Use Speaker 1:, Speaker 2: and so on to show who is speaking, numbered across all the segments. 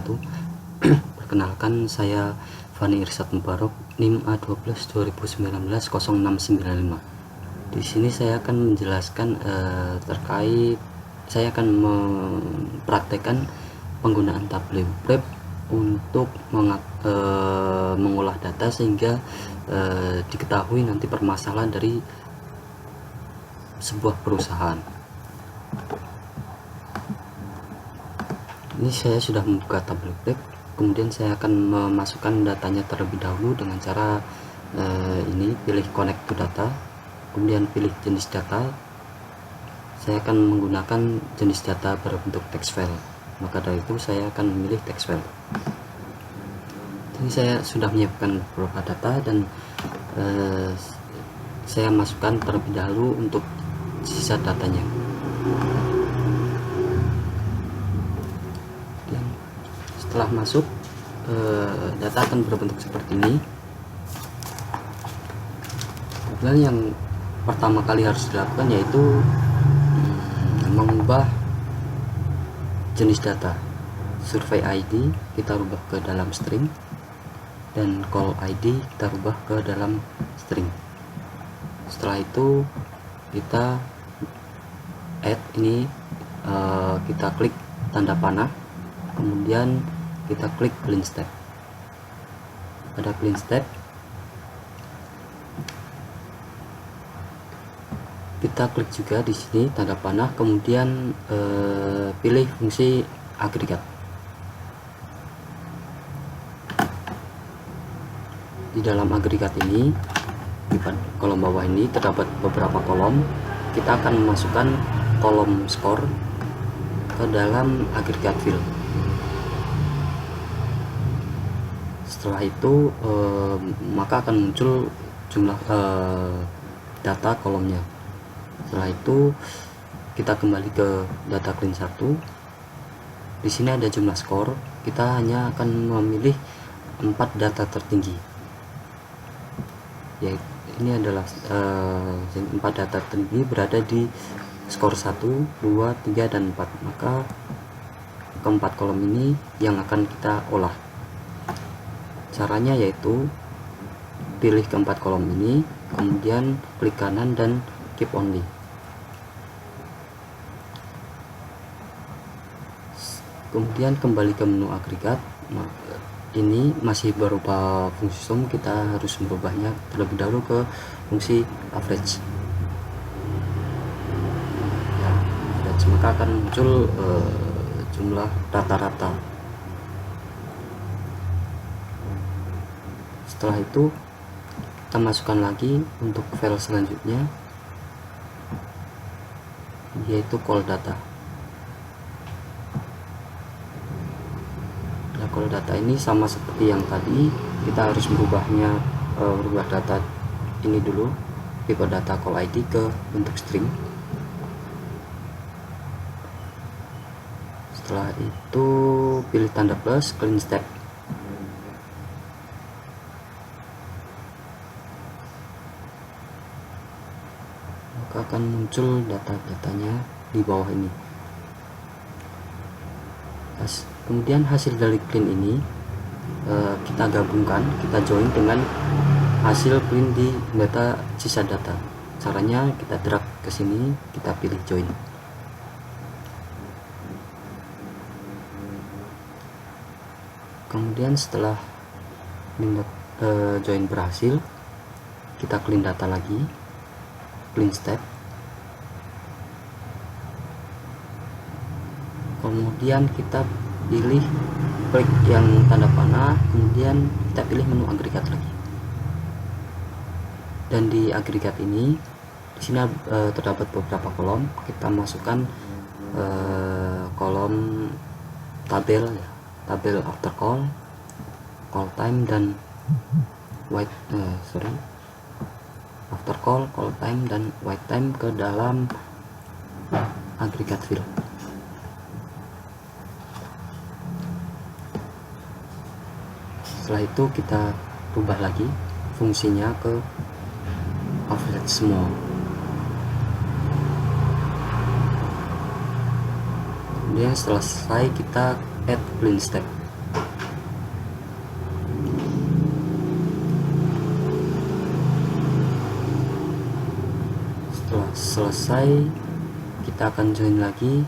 Speaker 1: wabarakatuh. Perkenalkan, saya Fani Irsad Mubarok, NIM A12 2019 0695. Di sini saya akan menjelaskan saya akan mempraktekkan penggunaan tableau prep untuk mengolah data sehingga diketahui nanti permasalahan dari sebuah perusahaan. Ini saya sudah membuka tableau prep, kemudian saya akan memasukkan datanya terlebih dahulu dengan cara ini, pilih connect to data, kemudian pilih jenis data. Saya akan menggunakan jenis data berbentuk text file, maka dari itu saya akan memilih text file. Ini saya sudah menyiapkan beberapa data dan saya masukkan terlebih dahulu untuk sisa datanya. Setelah masuk, data akan berbentuk seperti ini. Kemudian yang pertama kali harus dilakukan yaitu mengubah jenis data. Survey ID kita rubah ke dalam string, dan call ID kita rubah ke dalam string. Setelah itu kita add ini, kita klik tanda panah, kemudian kita klik clean step. Pada clean step kita klik juga di sini tanda panah, kemudian pilih fungsi agregat. Di dalam agregat ini, di kolom bawah ini terdapat beberapa kolom. Kita akan memasukkan kolom skor ke dalam agregat field. Setelah itu maka akan muncul jumlah data kolomnya. Setelah itu kita kembali ke data clean 1. Di sini ada jumlah skor. Kita hanya akan memilih 4 data tertinggi. Ya, ini adalah 4 data tertinggi berada di skor 1, 2, 3, dan 4. Maka keempat kolom ini yang akan kita olah. Caranya yaitu pilih keempat kolom ini, kemudian klik kanan dan keep only. Kemudian kembali ke menu agregat. Nah, ini masih berupa fungsi sum, kita harus merubahnya terlebih dahulu ke fungsi average. Ya, average, maka akan muncul jumlah rata-rata. Setelah itu kita masukkan lagi untuk file selanjutnya, yaitu call data. Nah, call data ini sama seperti yang tadi, kita harus merubah data ini dulu, tipe data call ID ke bentuk string. Setelah itu pilih tanda plus, clean step. Akan muncul data-datanya di bawah ini. Kemudian hasil dari clean ini kita gabungkan, kita join dengan hasil clean di data sisa data. Caranya kita drag ke sini, kita pilih join. Kemudian setelah join berhasil, kita clean data lagi, clean step. Kemudian kita pilih klik yang tanda panah, kemudian kita pilih menu agregat lagi. Dan di agregat ini, di sini terdapat beberapa kolom. Kita masukkan kolom tabel, ya, tabel after call, call time, dan after call time, dan wait time ke dalam agregat field. Setelah itu kita rubah lagi fungsinya ke average semua. Kemudian setelah selesai kita add clean step. selesai kita akan join lagi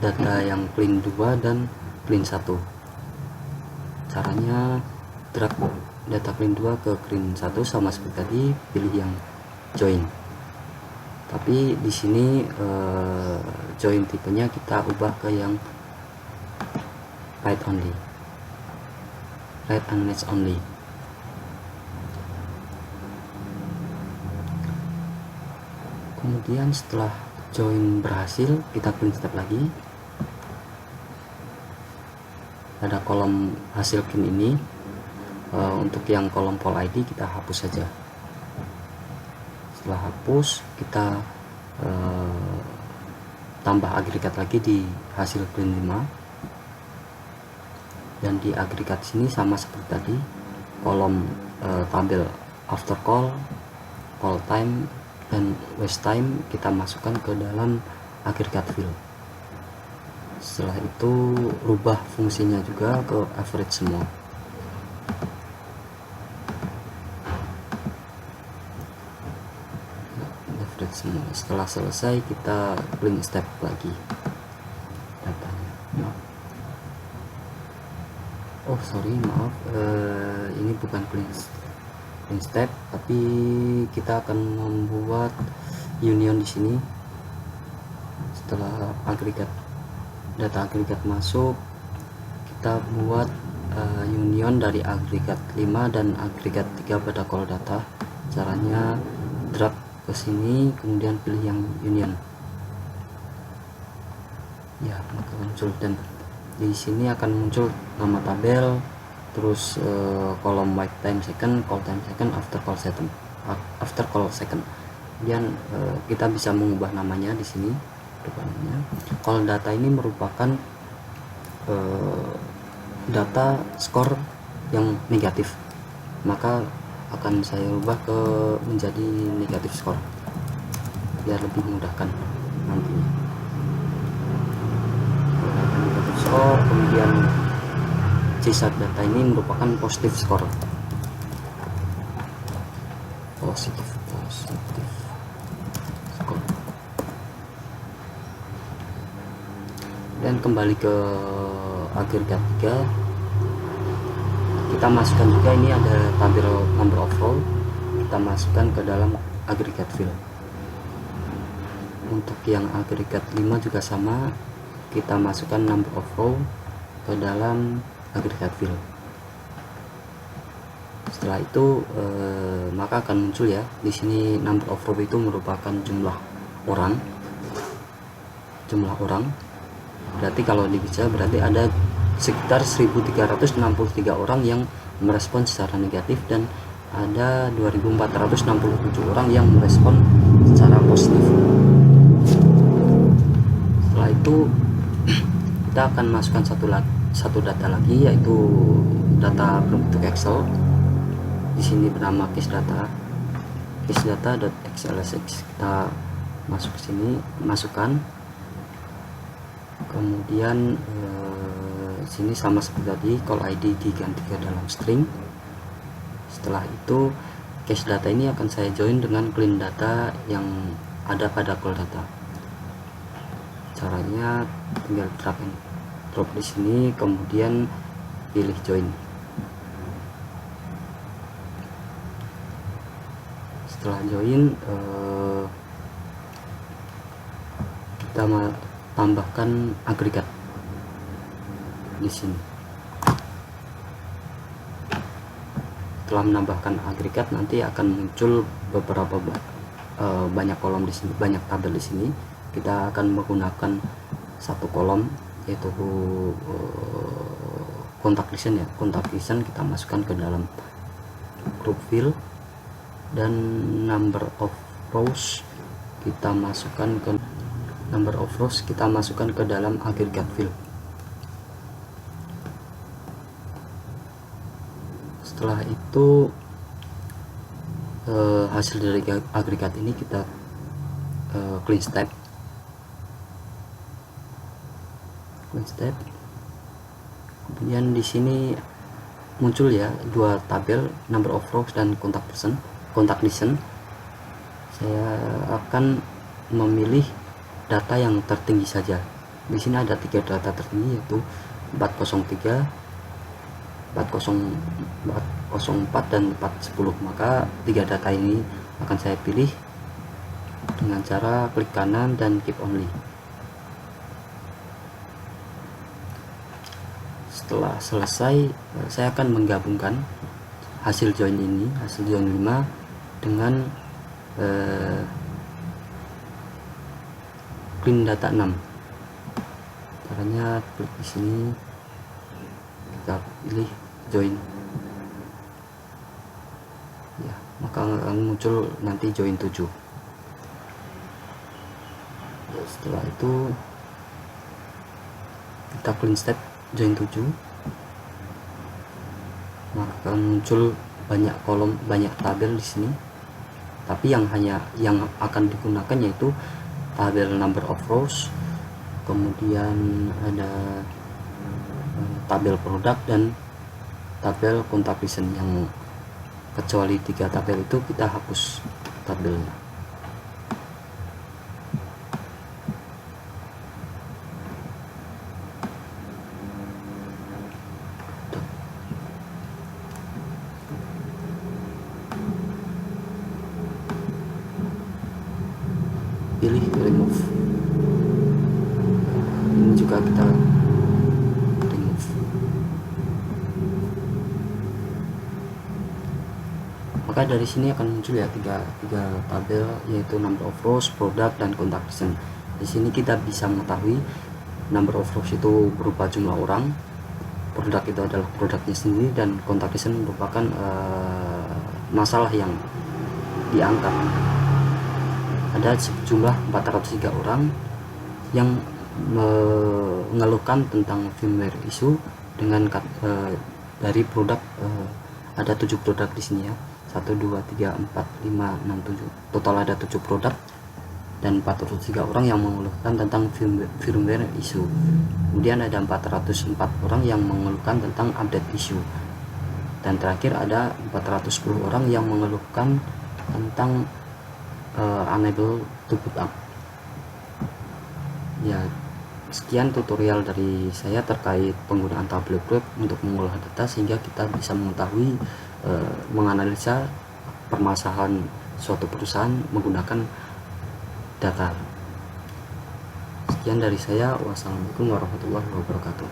Speaker 1: data yang clean 2 dan clean 1. Caranya drag data clean 2 ke clean 1 sama seperti tadi, pilih yang join. Tapi di sini join tipenya kita ubah ke yang write only, write and match only. Kemudian setelah join berhasil, kita clean step lagi. Pada kolom hasil clean ini, untuk yang kolom poll ID kita hapus saja. Setelah hapus, kita tambah agregat lagi di hasil clean 5. Dan di agregat sini sama seperti tadi, kolom tabel after call, call time, dan waste time kita masukkan ke dalam agregat field. Setelah itu rubah fungsinya juga ke average semua. Average semua. Setelah selesai kita clean step lagi datanya. Oh sorry, maaf, ini bukan clean step, tapi kita akan membuat union di sini. Setelah data agregat masuk, kita buat union dari agregat 5 dan agregat 3 pada call data. Caranya drag ke sini, kemudian pilih yang union. Ya, maka muncul, dan di sini akan muncul nama tabel, terus kolom wait time second, call time second, after call second. Kemudian kita bisa mengubah namanya di sini. Call data ini merupakan data skor yang negatif, maka akan saya ubah ke menjadi negatif skor biar lebih memudahkan nantinya. Negatif skor, kemudian sisa data ini merupakan positif skor. Positif skor. Dan kembali ke agregat 3, kita masukkan juga, ini ada tabel number of row, kita masukkan ke dalam agregat field. Untuk yang agregat 5 juga sama, kita masukkan number of row ke dalam agregat field. Setelah itu maka akan muncul ya di sini number of row itu merupakan jumlah orang. Berarti kalau dibaca berarti ada sekitar 1363 orang yang merespon secara negatif dan ada 2467 orang yang merespon secara positif. Setelah itu kita akan masukkan satu data lagi, yaitu data berbentuk Excel. Di sini bernama casedata.xlsx. Kita masuk ke sini, masukkan. Kemudian sini sama seperti tadi, call ID diganti ke dalam string. Setelah itu cache data ini akan saya join dengan clean data yang ada pada call data. Caranya tinggal drag and drop di sini, kemudian pilih join. Setelah join, kita tambahkan agregat di sini. Setelah menambahkan agregat, nanti akan muncul beberapa banyak kolom di sini, banyak tabel di sini. Kita akan menggunakan satu kolom, yaitu kontak listen ya. Kontak listen kita masukkan ke dalam group field, dan number of rows kita masukkan ke dalam agregat field. Setelah itu hasil dari agregat ini kita clean step. Kemudian di sini muncul ya dua tabel, number of rows dan kontak listen. saya akan memilih data yang tertinggi saja. Di sini ada 3 data tertinggi, yaitu 403, 404 dan 410. Maka 3 data ini akan saya pilih dengan cara klik kanan dan keep only. Setelah selesai, saya akan menggabungkan hasil join ini, hasil join 5 dengan clean data 6. Caranya klik di sini, kita pilih join, ya, maka akan muncul nanti join 7. Ya, setelah itu kita clean step join 7, maka akan muncul banyak kolom, banyak tabel di sini. Tapi yang akan digunakan yaitu tabel number of rows, kemudian ada tabel produk dan tabel contact list. Yang kecuali 3 tabel itu kita hapus tabelnya. Pilih remove, ini juga kita remove. Maka dari sini akan muncul ya tiga tabel, yaitu number of rows, product, dan contact list. Di sini kita bisa mengetahui number of rows itu berupa jumlah orang, produk itu adalah produknya sendiri, dan contact list merupakan masalah yang diangkat. Ada sejumlah 403 orang yang mengeluhkan tentang firmware issue dengan dari produk. Ada 7 produk di sini ya, 1 2 3 4 5 6 7, total ada 7 produk dan 403 orang yang mengeluhkan tentang firmware issue. Kemudian ada 404 orang yang mengeluhkan tentang update issue, dan terakhir ada 410 orang yang mengeluhkan tentang unable to boot up. Ya, sekian tutorial dari saya terkait penggunaan tableau prep untuk mengolah data, sehingga kita bisa mengetahui menganalisa permasalahan suatu perusahaan menggunakan data. Sekian dari saya. Wassalamualaikum warahmatullahi wabarakatuh.